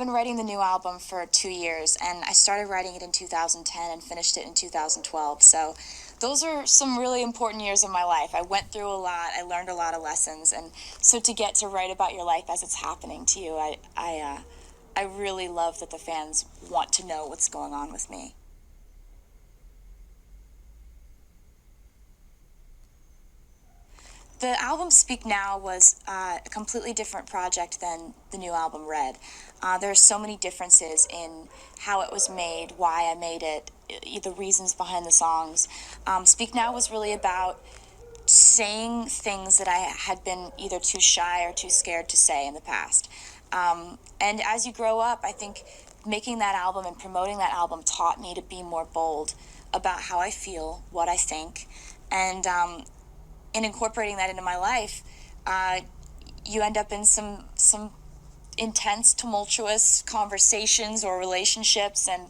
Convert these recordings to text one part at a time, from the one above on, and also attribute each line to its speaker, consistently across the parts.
Speaker 1: been writing the new album for 2 years, and I started writing it in 2010 and finished it in 2012. So those are some really important years of my life. I went through a lot. I learned a lot of lessons, and so to get to write about your life as it's happening to you, I really love that the fans want to know what's going on with me. The album Speak Now was a completely different project than the new album Red. There are so many differences in how it was made, why I made it, the reasons behind the songs. Speak Now was really about saying things that I had been either too shy or too scared to say in the past. And as you grow up, I think making that album and promoting that album taught me to be more bold about how I feel, what I think, and in incorporating that into my life, you end up in some intense, tumultuous conversations or relationships, and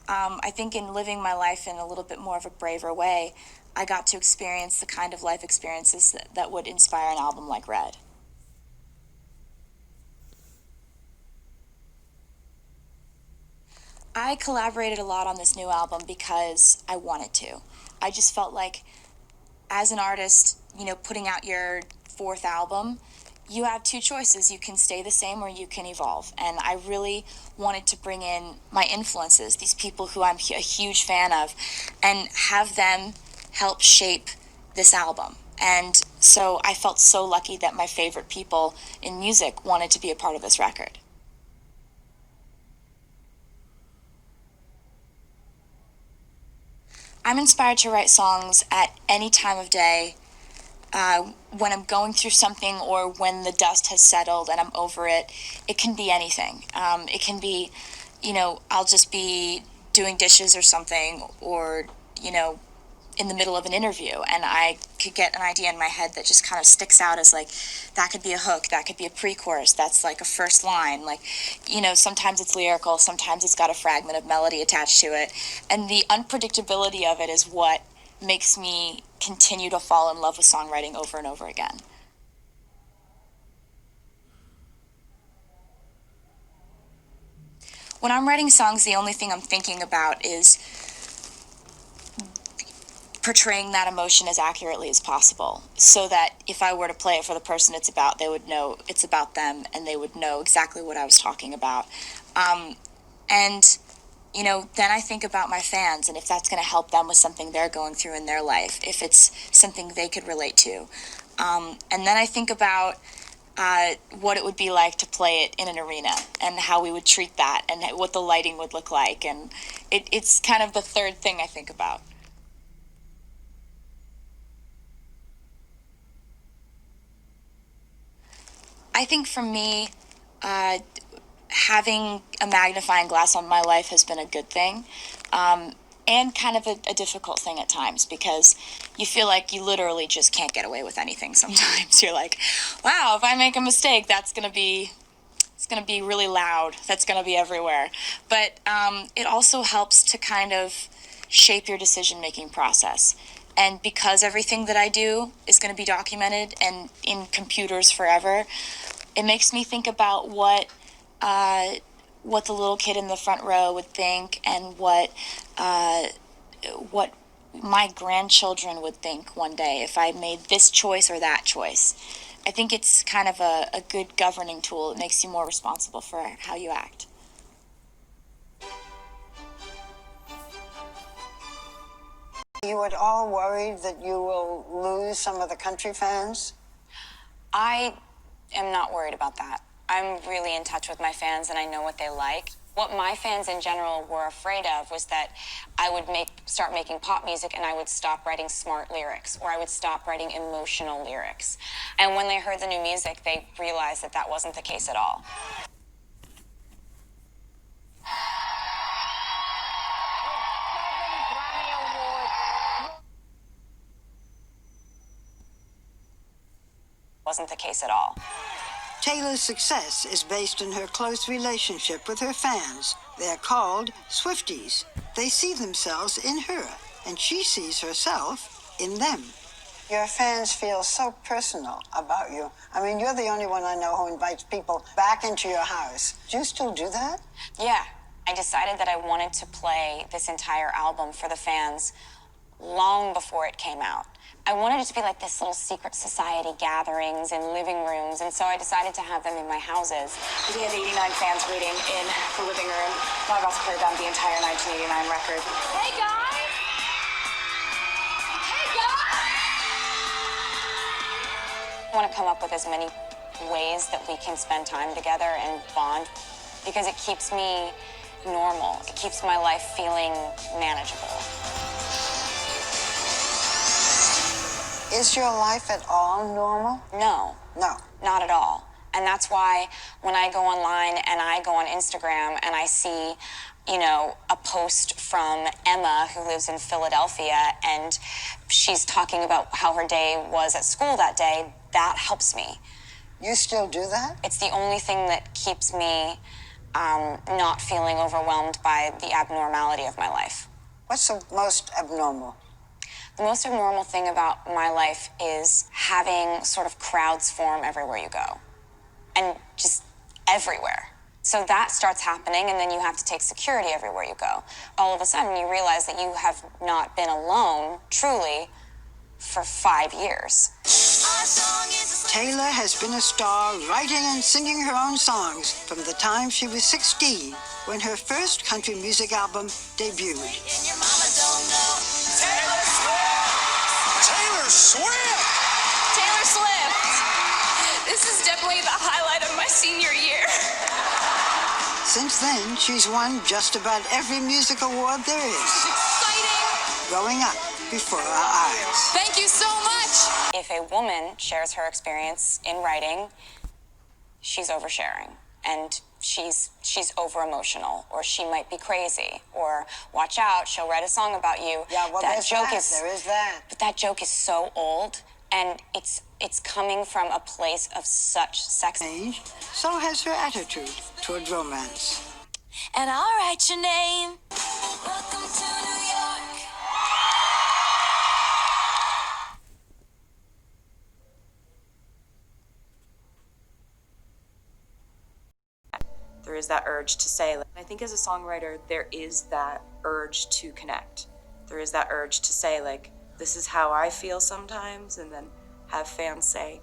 Speaker 1: I think in living my life in a little bit more of a braver way, I got to experience the kind of life experiences that would inspire an album like Red. I collaborated a lot on this new album because I wanted to. I just felt like as an artist, putting out your fourth album, you have two choices. You can stay the same or you can evolve. And I really wanted to bring in my influences, these people who I'm a huge fan of, and have them help shape this album. And so I felt so lucky that my favorite people in music wanted to be a part of this record. I'm inspired to write songs at any time of day, when I'm going through something or when the dust has settled and I'm over it. It can be anything. It can be, I'll just be doing dishes or something, or, in the middle of an interview, and I could get an idea in my head that just kind of sticks out as like, that could be a hook, that could be a pre-chorus, that's like a first line. Like, sometimes it's lyrical, sometimes it's got a fragment of melody attached to it. And the unpredictability of it is what makes me continue to fall in love with songwriting over and over again. When I'm writing songs, the only thing I'm thinking about is portraying that emotion as accurately as possible, so that if I were to play it for the person it's about, they would know it's about them and they would know exactly what I was talking about. And then I think about my fans and if that's going to help them with something they're going through in their life, if it's something they could relate to. And then I think about what it would be like to play it in an arena and how we would treat that and what the lighting would look like. And it's kind of the third thing I think about. I think for me, having a magnifying glass on my life has been a good thing, and kind of a difficult thing at times, because you feel like you literally just can't get away with anything sometimes. You're like, wow, if I make a mistake, it's going to be really loud. That's going to be everywhere. But it also helps to kind of shape your decision-making process. And because everything that I do is going to be documented and in computers forever, it makes me think about what the little kid in the front row would think, and what my grandchildren would think one day if I made this choice or that choice. I think it's kind of a good governing tool. It makes you more responsible for how you act.
Speaker 2: You at all worried that you will lose some of the country fans?
Speaker 3: I am not worried about that. I'm really in touch with my fans and I know what they like. What my fans in general were afraid of was that I would start making pop music and I would stop writing smart lyrics, or I would stop writing emotional lyrics. And when they heard the new music, they realized that that wasn't the case at all. Wasn't the case at all.
Speaker 2: Taylor's success is based on her close relationship with her fans. They're called Swifties. They see themselves in her, and she sees herself in them. Your fans feel so personal about you. I mean, you're the only one I know who invites people back into your house. Do you still do that?
Speaker 3: Yeah, I decided that I wanted to play this entire album for the fans long before it came out. I wanted it to be like this little secret society gatherings in living rooms, and so I decided to have them in my houses.
Speaker 1: We had 89 fans waiting in the living room. My boss played them the entire 1989 record. Hey guys! Hey guys!
Speaker 3: I want to come up with as many ways that we can spend time together and bond, because it keeps me normal. It keeps my life feeling manageable.
Speaker 2: Is your life at all normal?
Speaker 3: No,
Speaker 2: No.
Speaker 3: not at all. And that's why when I go online and I go on Instagram and I see, you know, a post from Emma who lives in Philadelphia and she's talking about how her day was at school that day, that helps me.
Speaker 2: You still do that?
Speaker 3: It's the only thing that keeps me not feeling overwhelmed by the abnormality of my life.
Speaker 2: What's the most abnormal?
Speaker 3: The most abnormal thing about my life is having sort of crowds form everywhere you go. And just everywhere. So that starts happening, and then you have to take security everywhere you go. All of a sudden, you realize that you have not been alone, truly, for 5 years.
Speaker 2: Taylor has been a star writing and singing her own songs from the time she was 16, when her first country music album debuted.
Speaker 4: Taylor Swift!
Speaker 5: Taylor Swift! This is definitely the highlight of my senior year.
Speaker 2: Since then, she's won just about every music award there is.
Speaker 5: Exciting!
Speaker 2: Growing up before our eyes.
Speaker 5: Thank you so much!
Speaker 3: If a woman shares her experience in writing, she's oversharing. And she's over emotional, or she might be crazy, or watch out, she'll write a song about you.
Speaker 2: Yeah, well,
Speaker 3: that
Speaker 2: there's
Speaker 3: joke
Speaker 2: that.
Speaker 3: is
Speaker 2: There is that.
Speaker 3: But that joke is so old, and it's coming from a place of such sex.
Speaker 2: Changed, so has her attitude toward romance.
Speaker 5: And I'll write your name. Welcome to New York.
Speaker 6: There is that urge to say, like, I think as a songwriter, there is that urge to connect. There is that urge to say, like, this is how I feel sometimes, and then have fans say,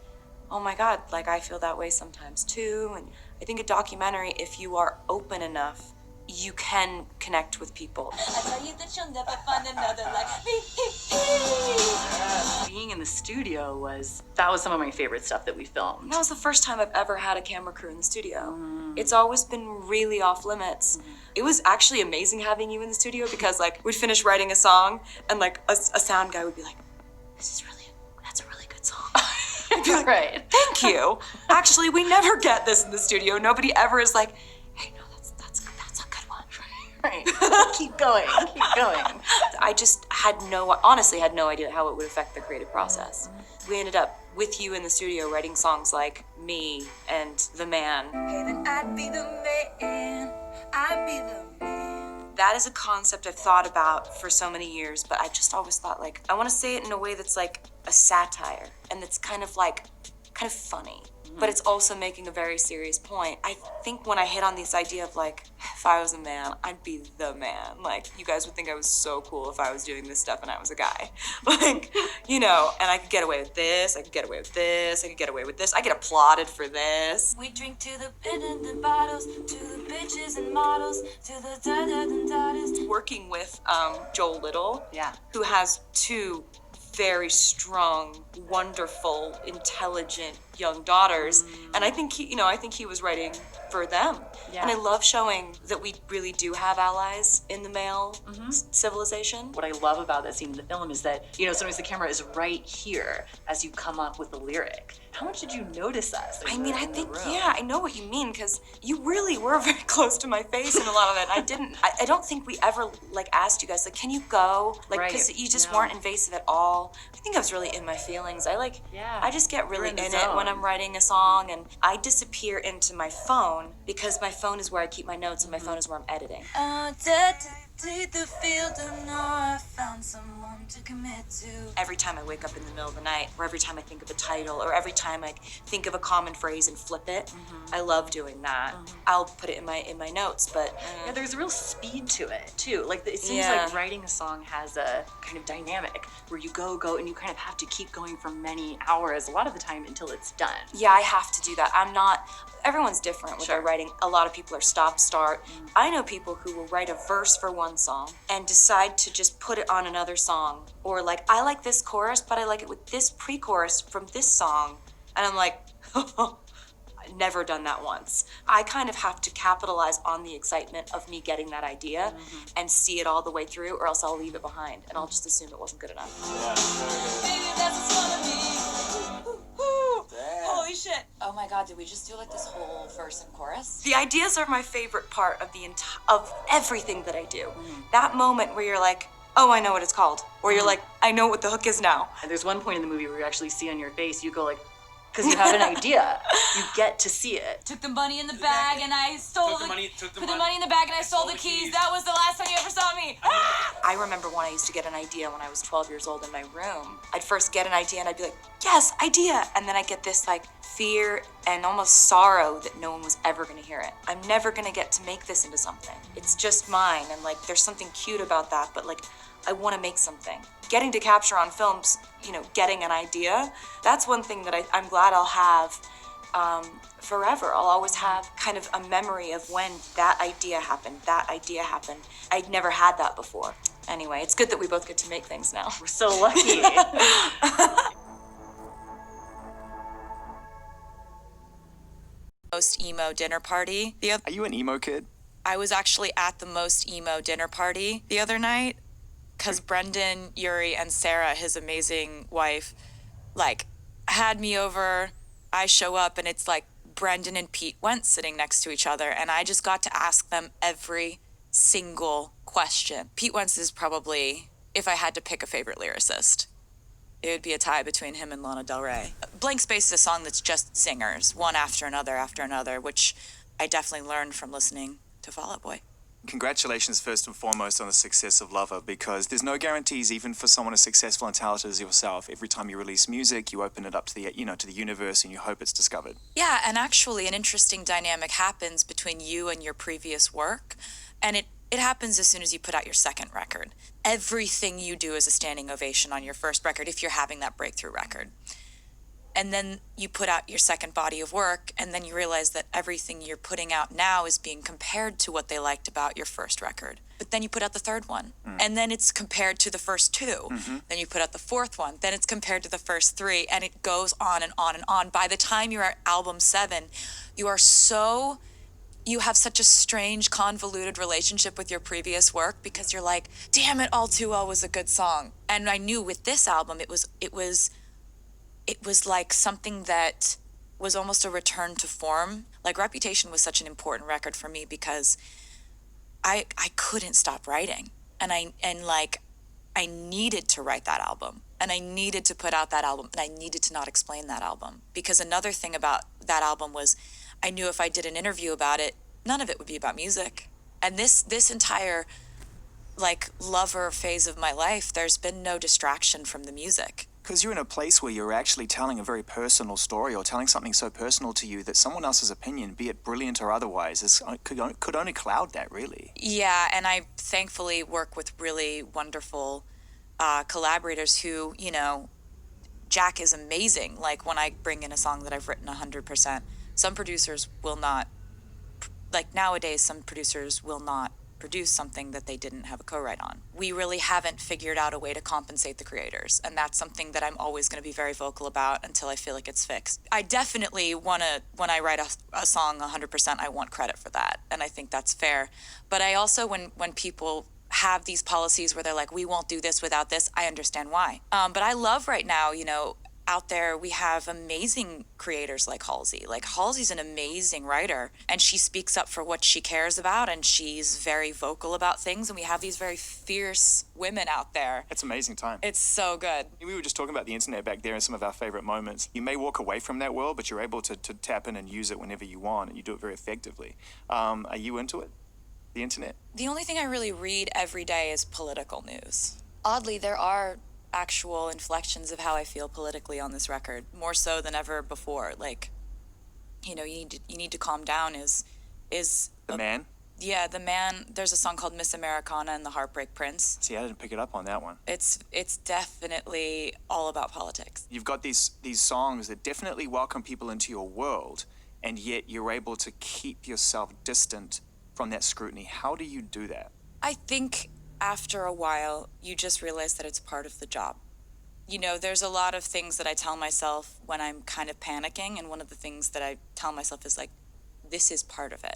Speaker 6: oh my God, like, I feel that way sometimes too. And I think a documentary, if you are open enough, you can connect with people.
Speaker 5: I tell you that you'll never find another like me.
Speaker 7: Being in the studio was some of my favorite stuff that we filmed.
Speaker 6: That was the first time I've ever had a camera crew in the studio. It's always been really off limits. It was actually amazing having you in the studio because, like, we'd finish writing a song and, like, a sound guy would be like, that's a really good song. I'd be like,
Speaker 7: Right.
Speaker 6: Thank you. Actually, we never get this in the studio. Nobody ever is like, hey, no, that's a good one.
Speaker 7: Right. Keep going. Keep going.
Speaker 6: I just honestly had no idea how it would affect the creative process. We ended up with you in the studio writing songs like Me and The Man.
Speaker 5: Hey, then I'd be the man. I'd be the man.
Speaker 6: That is a concept I've thought about for so many years, but I just always thought, like, I want to say it in a way that's like a satire and that's kind of funny. But it's also making a very serious point. I think when I hit on this idea of, like, if I was a man, I'd be the man. Like, you guys would think I was so cool if I was doing this stuff and I was a guy. Like, you know, and I could get away with this, I could get away with this, I could get away with this. I get applauded for this.
Speaker 5: We drink to the pin and the bottles, to the bitches and models, to the da-da-da-da-da.
Speaker 6: Working with Joel Little,
Speaker 7: Yeah.
Speaker 6: who has two very strong, wonderful, intelligent young daughters, and I think he was writing for them.
Speaker 7: Yeah.
Speaker 6: And I love showing that we really do have allies in the male civilization.
Speaker 7: What I love about that scene in the film is that, sometimes the camera is right here as you come up with the lyric. How much did you notice us?
Speaker 6: I mean, I think, yeah, I know what you mean, because you really were very close to my face in a lot of it. I don't think we ever, like, asked you guys, like, can you go? Like,
Speaker 7: Right.
Speaker 6: because you just
Speaker 7: No.
Speaker 6: weren't invasive at all. I think I was really in my feelings. I just get really
Speaker 7: in the
Speaker 6: in it when
Speaker 7: zone.
Speaker 6: I'm writing a song, and I disappear into my phone because my phone is where I keep my notes and my phone is where I'm editing.
Speaker 5: Da, da, Bleed the field of Nora, found someone to commit to.
Speaker 6: Every time I wake up in the middle of the night, or every time I think of a title, or every time I think of a common phrase and flip it, I love doing that. I'll put it in my notes, but
Speaker 7: Yeah, there's a real speed to it too. Like it seems
Speaker 6: Yeah.
Speaker 7: like writing a song has a kind of dynamic where you go, and you kind of have to keep going for many hours, a lot of the time until it's done.
Speaker 6: yeah, I have to do that. I'm not. Everyone's different with their
Speaker 7: Sure.
Speaker 6: writing. A lot of people are stop start. I know people who will write a verse for one song and decide to just put it on another song, or like, I like this chorus, but I like it with this pre-chorus from this song, and I'm like, I've never done that once. I kind of have to capitalize on the excitement of me getting that idea and see it all the way through, or else I'll leave it behind and I'll just assume it wasn't good enough.
Speaker 5: Baby, that's what's gonna be. Holy shit.
Speaker 4: Oh my god, did we just do like this whole verse and chorus?
Speaker 6: The ideas are my favorite part of of everything that I do. That moment where you're like, oh, I know what it's called. Or you're like, I know what the hook is now.
Speaker 7: And there's one point in the movie where you actually see on your face, you go like, because you have an idea, you get to see it.
Speaker 5: Took the money in the bag and I stole
Speaker 8: Took the money- took the
Speaker 5: put
Speaker 8: mon-
Speaker 5: the money in the bag and I stole the
Speaker 8: the
Speaker 5: keys.
Speaker 8: keys.
Speaker 5: That was the last time you ever saw me.
Speaker 6: I remember when I used to get an idea when I was 12 years old in my room. I'd first get an idea and I'd be like, yes, idea. And then I'd get this like fear and almost sorrow that no one was ever gonna hear it. I'm never gonna get to make this into something. It's just mine. And like, there's something cute about that, but like, I wanna make something. Getting to capture on films, getting an idea, that's one thing that I'm glad I'll have forever. I'll always have kind of a memory of when that idea happened. I'd never had that before. Anyway, it's good that we both get to make things now.
Speaker 7: We're so lucky.
Speaker 4: Most emo dinner party.
Speaker 9: Are you an emo kid?
Speaker 4: I was actually at the most emo dinner party the other night because Brendan, Yuri, and Sarah, his amazing wife, like had me over. I show up and it's like Brendan and Pete Wentz sitting next to each other, and I just got to ask them every single question. Pete Wentz is probably, if I had to pick a favorite lyricist, it would be a tie between him and Lana Del Rey. Blank Space is a song that's just zingers, one after another, which I definitely learned from listening to Fall Out Boy.
Speaker 9: Congratulations first and foremost on the success of Lover, because there's no guarantees even for someone as successful and talented as yourself. Every time you release music, you open it up to the to the universe and you hope it's discovered.
Speaker 4: Yeah, and actually an interesting dynamic happens between you and your previous work, and it happens as soon as you put out your second record. Everything you do is a standing ovation on your first record if you're having that breakthrough record. And then you put out your second body of work, and then you realize that everything you're putting out now is being compared to what they liked about your first record. But then you put out the third one, and then it's compared to the first two. Then you put out the fourth one, then it's compared to the first three, and it goes on and on and on. By the time you're at album 7, you have such a strange, convoluted relationship with your previous work because you're like, damn it, All Too Well was a good song. And I knew with this album, it was like something that was almost a return to form. Like Reputation was such an important record for me because I couldn't stop writing. And I needed to write that album. And I needed to put out that album. And I needed to not explain that album. Because another thing about that album was I knew if I did an interview about it, none of it would be about music. And this entire like Lover phase of my life, there's been no distraction from the music.
Speaker 9: Because you're in a place where you're actually telling a very personal story or telling something so personal to you that someone else's opinion, be it brilliant or otherwise, could only cloud that, really.
Speaker 4: Yeah, and I thankfully work with really wonderful collaborators who, Jack is amazing. Like when I bring in a song that I've written 100%, some producers will not, like nowadays, some producers will not produce something that they didn't have a co-write on. We really haven't figured out a way to compensate the creators, and that's something that I'm always going to be very vocal about until I feel like it's fixed. I definitely want to, when I write a song 100%, I want credit for that, and I think that's fair. But I also, when people have these policies where they're like, we won't do this without this, I understand why. But I love right now, out there we have amazing creators like Halsey. Like Halsey's an amazing writer, and she speaks up for what she cares about, and she's very vocal about things, and we have these very fierce women out there.
Speaker 9: It's an amazing time.
Speaker 4: It's so good.
Speaker 9: We were just talking about the internet back there and some of our favorite moments. You may walk away from that world, but you're able to tap in and use it whenever you want, and you do it very effectively. Are you into it? the internet?
Speaker 4: The only thing I really read every day is political news. Oddly, there are actual inflections of how I feel politically on this record, more so than ever before. Like, you know, you need to calm down is
Speaker 9: The Man?
Speaker 4: yeah, the man. There's a song called Miss Americana and the Heartbreak Prince.
Speaker 9: See, I didn't pick it up on that one.
Speaker 4: It's definitely all about politics.
Speaker 9: You've got these songs that definitely welcome people into your world, and yet you're able to keep yourself distant from that scrutiny. How do you do that?
Speaker 4: I think after a while, you just realize that it's part of the job. You know, there's a lot of things that I tell myself when I'm kind of panicking, and one of the things that I tell myself is like, this is part of it.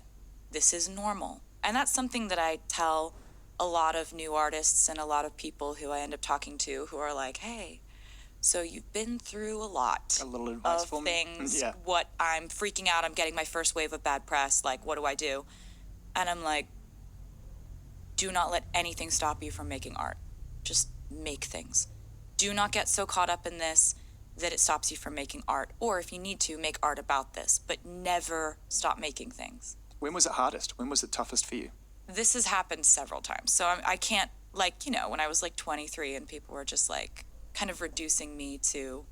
Speaker 4: This is normal. And that's something that I tell a lot of new artists and a lot of people who I end up talking to who are like, hey, so you've been through a lot
Speaker 9: A little advice
Speaker 4: of
Speaker 9: for me?
Speaker 4: things.
Speaker 9: Yeah.
Speaker 4: What I'm freaking out, I'm getting my first wave of bad press. Like, what do I do? And I'm like, do not let anything stop you from making art. Just make things. Do not get so caught up in this that it stops you from making art. Or if you need to, make art about this, but never stop making things.
Speaker 9: When was it hardest? When was it toughest for you?
Speaker 4: This has happened several times. So I can't, like, you know, when I was like 23 and people were just like kind of reducing me to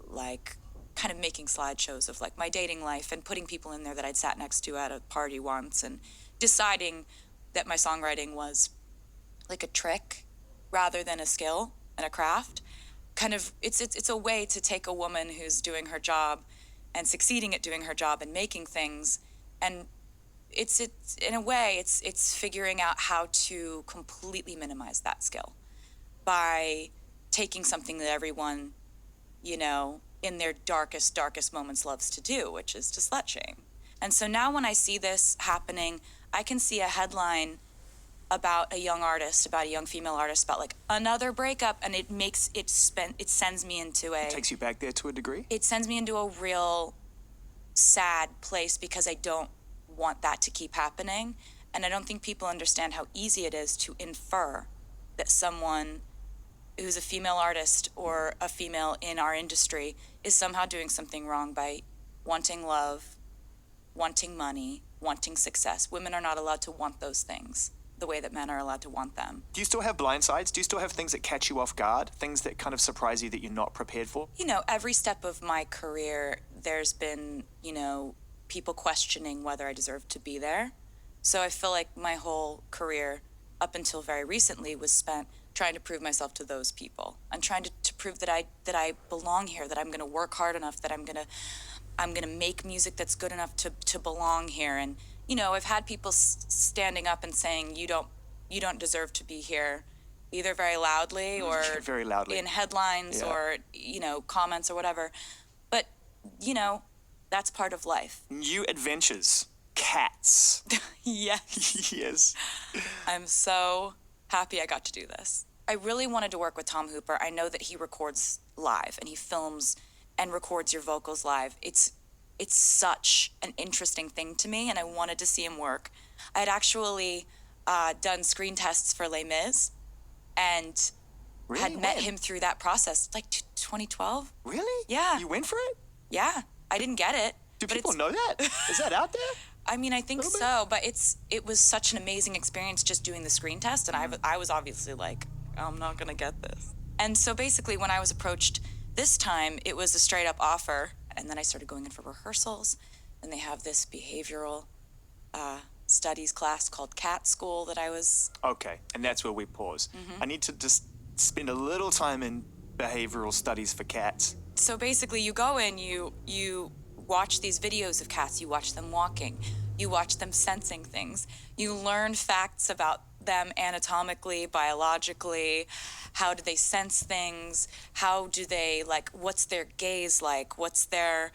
Speaker 4: like kind of making slideshows of like my dating life and putting people in there that I'd sat next to at a party once and deciding that my songwriting was like a trick rather than a skill and a craft. Kind of, it's a way to take a woman who's doing her job and succeeding at doing her job and making things, and it's in a way it's figuring out how to completely minimize that skill by taking something that everyone, you know, in their darkest moments loves to do, which is to slut shame. And so now when I see this happening, I can see a headline about a young artist, about a young female artist, about like another breakup, and it sends me into a,
Speaker 9: Takes you back there to a degree?
Speaker 4: it sends me into a real sad place because I don't want that to keep happening. And I don't think people understand how easy it is to infer that someone who's a female artist or a female in our industry is somehow doing something wrong by wanting love, wanting money, wanting success. Women are not allowed to want those things the way that men are allowed to want them.
Speaker 9: Do you still have blind sides? Do you still have things that catch you off guard? Things that kind of surprise you that you're not prepared for?
Speaker 4: You know, every step of my career, there's been, you know, people questioning whether I deserve to be there. So I feel like my whole career, up until very recently, was spent trying to prove myself to those people and trying to prove that I belong here, that I'm going to work hard enough, that I'm going to make music that's good enough to belong here. And you know, I've had people standing up and saying you don't deserve to be here, either very loudly or
Speaker 9: Very loudly.
Speaker 4: in headlines
Speaker 9: Yeah.
Speaker 4: or, you know, comments or whatever. But, you know, that's part of life.
Speaker 9: New adventures. Cats.
Speaker 4: Yes.
Speaker 9: Yes.
Speaker 4: I'm so happy I got to do this. I really wanted to work with Tom Hooper. I know that he records live and he films and records your vocals live. It's such an interesting thing to me, and I wanted to see him work. I had actually done screen tests for Les Mis and
Speaker 9: Really?
Speaker 4: had met
Speaker 9: When?
Speaker 4: him through that process, like 2012.
Speaker 9: Really?
Speaker 4: Yeah.
Speaker 9: You went for it?
Speaker 4: Yeah, I didn't get it.
Speaker 9: Do
Speaker 4: but
Speaker 9: people
Speaker 4: it's-
Speaker 9: know that? Is that out there?
Speaker 4: I mean, I think
Speaker 9: Little bit?
Speaker 4: so, but it was such an amazing experience just doing the screen test, and I was obviously like, I'm not gonna get this. And so basically, when I was approached this time, it was a straight up offer, and then I started going in for rehearsals, and they have this behavioral studies class called CAT School that I was.
Speaker 9: Okay, and that's where we pause.
Speaker 4: Mm-hmm.
Speaker 9: I need to just spend a little time in behavioral studies for cats.
Speaker 4: So basically, you go in, you watch these videos of cats, you watch them walking, you watch them sensing things, you learn facts about them anatomically, biologically, how do they sense things, how do they, like, what's their gaze like, what's their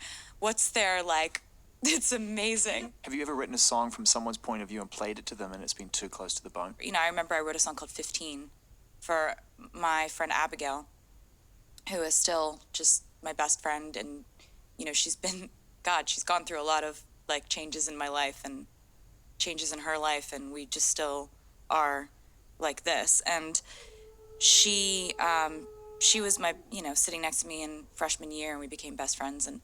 Speaker 4: like, it's amazing.
Speaker 9: Have you ever written a song from someone's point of view and played it to them and it's been too close to the bone?
Speaker 4: You know, I remember I wrote a song called 15 for my friend Abigail, who is still just my best friend, and you know, she's gone through a lot of like changes in my life and changes in her life, and we just still are like this. And she was my, you know, sitting next to me in freshman year, and we became best friends. And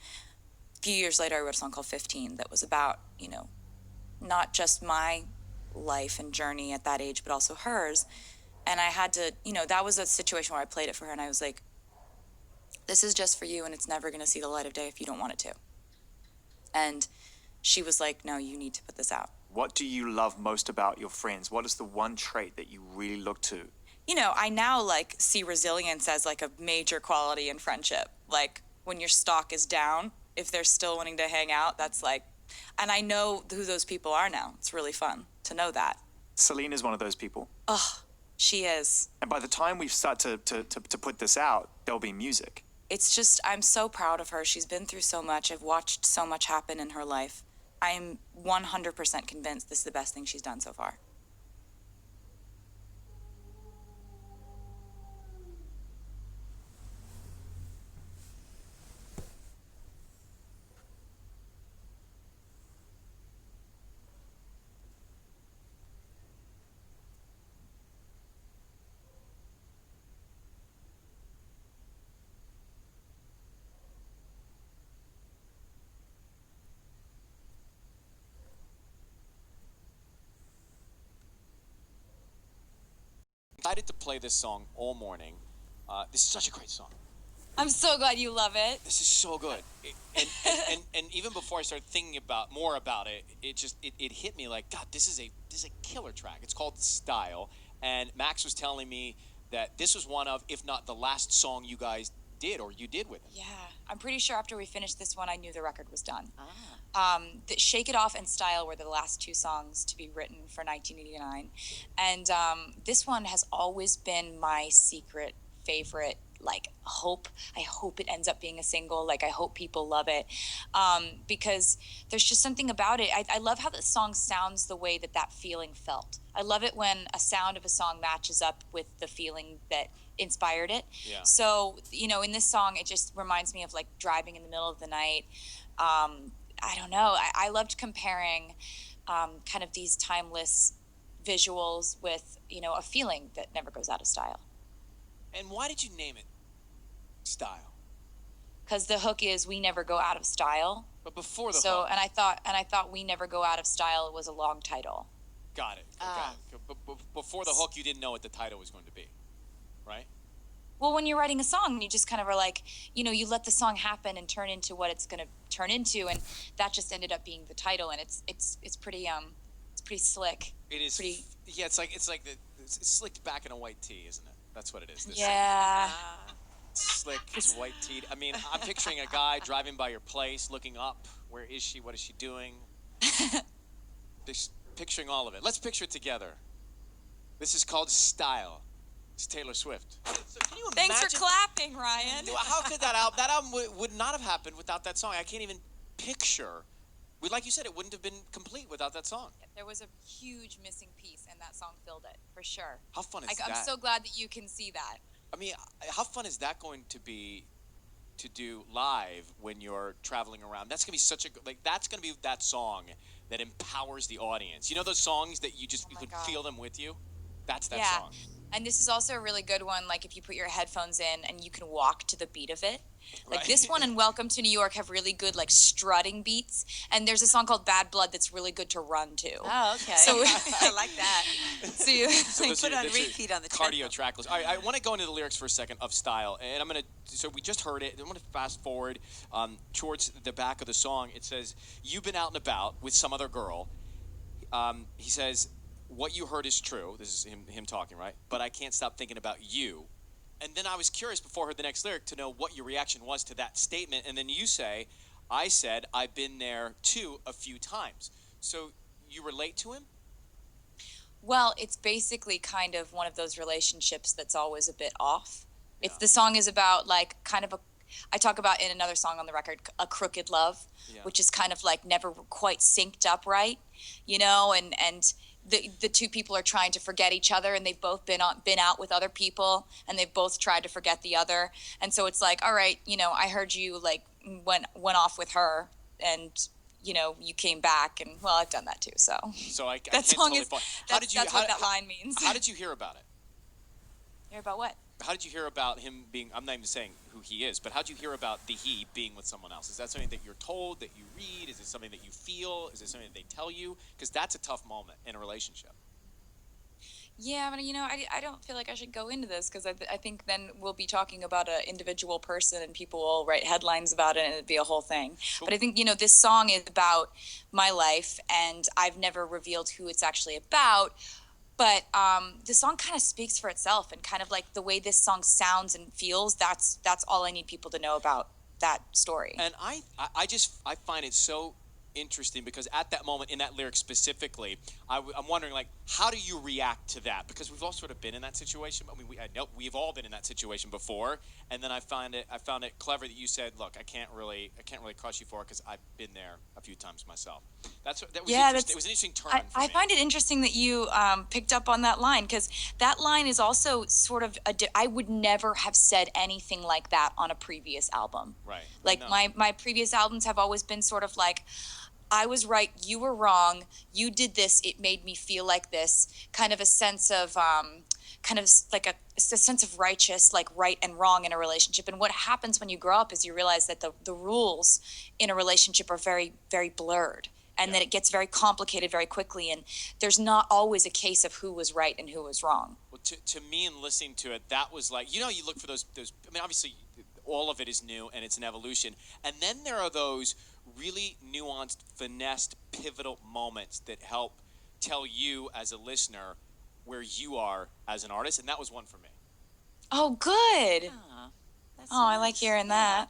Speaker 4: a few years later, I wrote a song called 15 that was about, you know, not just my life and journey at that age, but also hers. And I had to, that was a situation where I played it for her and I was like, this is just for you and it's never going to see the light of day if you don't want it to. And she was like, no, you need to put this out.
Speaker 9: What do you love most about your friends? What is the one trait that you really look to?
Speaker 4: I now see resilience as like a major quality in friendship. Like when your stock is down, if they're still wanting to hang out, that's like, and I know who those people are now. It's really fun to know that.
Speaker 9: Celine is one of those people.
Speaker 4: Oh, she is.
Speaker 9: And by the time we start to put this out, there'll be music.
Speaker 4: It's just, I'm so proud of her. She's been through so much. I've watched so much happen in her life. I am 100% convinced this is the best thing she's done so far.
Speaker 8: Excited to play this song all morning. This is such a great song.
Speaker 4: I'm so glad you love it.
Speaker 8: This is so good. And even before I started thinking more about it, it hit me like, God, this is a killer track. It's called Style, and Max was telling me that this was one of, if not the last song you guys did or you did with it.
Speaker 4: Yeah, I'm pretty sure after we finished this one, I knew the record was done. Shake It Off and Style were the last two songs to be written for 1989. And this one has always been my secret favorite, hope. I hope it ends up being a single. I hope people love it. Because there's just something about it. I love how the song sounds the way that feeling felt. I love it when a sound of a song matches up with the feeling that inspired it.
Speaker 8: Yeah.
Speaker 4: So, in this song, it just reminds me of driving in the middle of the night. I don't know. I loved comparing kind of these timeless visuals with, a feeling that never goes out of style.
Speaker 8: And why did you name it Style?
Speaker 4: Because the hook is "We never go out of style."
Speaker 8: But before the
Speaker 4: So,
Speaker 8: hook.
Speaker 4: and I thought "We never go out of style" was a long title.
Speaker 8: Got it. But before the hook, you didn't know what the title was going to be, right?
Speaker 4: Well, when you're writing a song, you just kind of are like, you let the song happen and turn into what it's going to turn into, and that just ended up being the title, and it's pretty slick.
Speaker 8: It is.
Speaker 4: Pretty.
Speaker 8: Yeah, it's slicked back in a white tee, isn't it? That's what it is.
Speaker 4: Yeah.
Speaker 8: Slick, it's white tee. I mean, I'm picturing a guy driving by your place, looking up. Where is she? What is she doing? Just picturing all of it. Let's picture it together. This is called Style. It's Taylor Swift. So can you imagine?
Speaker 4: Thanks for clapping, Ryan.
Speaker 8: How could that album would not have happened without that song? I can't even picture. Like you said, it wouldn't have been complete without that song.
Speaker 4: There was a huge missing piece, and that song filled it, for sure.
Speaker 8: How fun is that?
Speaker 4: I'm so glad that you can see that.
Speaker 8: I mean, how fun is that going to be to do live when you're traveling around? That's going to be that's going to be that song that empowers the audience. You know those songs that you can feel them with you? That's that song.
Speaker 4: And this is also a really good one, if you put your headphones in and you can walk to the beat of it.
Speaker 8: Right.
Speaker 4: This one and Welcome to New York have really good, strutting beats. And there's a song called Bad Blood that's really good to run to.
Speaker 10: Oh, okay.
Speaker 4: So,
Speaker 10: I like that.
Speaker 4: So you
Speaker 10: put on repeat on the
Speaker 8: cardio track list. All right, I want to go into the lyrics for a second of Style. And I'm going to, so we just heard it. I'm going to fast forward towards the back of the song. It says, "You've been out and about with some other girl." He says, "What you heard is true." This is him talking, right? "But I can't stop thinking about you." And then I was curious before I heard the next lyric to know what your reaction was to that statement. And then you say, "I said I've been there too a few times." So you relate to him?
Speaker 4: Well, it's basically kind of one of those relationships that's always a bit off. It's the song is about I talk about in another song on the record, a crooked love, which is kind of never quite synced up right, and the two people are trying to forget each other, and they've both been out with other people, and they've both tried to forget the other, and so it's all right, I heard you went off with her, and you came back, and well, I've done that too, so
Speaker 8: I
Speaker 4: that
Speaker 8: can't
Speaker 4: song
Speaker 8: totally
Speaker 4: is
Speaker 8: follow.
Speaker 4: that's what that line means.
Speaker 8: How did you hear about it?
Speaker 4: Hear about what?
Speaker 8: did you hear about him being? I'm not even saying who he is, but how did you hear about the he being with someone else? Is that something that you're told, that you read? Is it something that you feel? Is it something that they tell you? Because that's a tough moment in a relationship.
Speaker 4: Yeah, but I don't feel like I should go into this because I think then we'll be talking about an individual person and people will write headlines about it and it'd be a whole thing. But I think, this song is about my life and I've never revealed who it's actually about. But the song kind of speaks for itself and kind of like the way this song sounds and feels, that's all I need people to know about that story.
Speaker 8: And I find it so interesting because at that moment in that lyric specifically, I'm wondering like, how do you react to that? Because we've all sort of been in that situation. I mean, I know we've all been in that situation before. And then I found it clever that you said, look, I can't really crush you for it because I've been there a few times myself. That was interesting. It was an interesting turn.
Speaker 4: I find it interesting that you picked up on that line because that line is also sort of I would never have said anything like that on a previous album.
Speaker 8: Right.
Speaker 4: Like my previous albums have always been sort of like, I was right, you were wrong, you did this, it made me feel like this, kind of a sense of kind of like a sense of righteous, like right and wrong in a relationship. And what happens when you grow up is you realize that the rules in a relationship are very, very blurred. And that it gets very complicated very quickly, and there's not always a case of who was right and who was wrong.
Speaker 8: Well, to me, in listening to it, that was like, you look for those. I mean, obviously, all of it is new and it's an evolution, and then there are those really nuanced, finessed, pivotal moments that help tell you as a listener where you are as an artist, and that was one for me.
Speaker 4: Oh, good.
Speaker 10: That's
Speaker 4: Oh, I like
Speaker 10: nice.
Speaker 4: hearing that.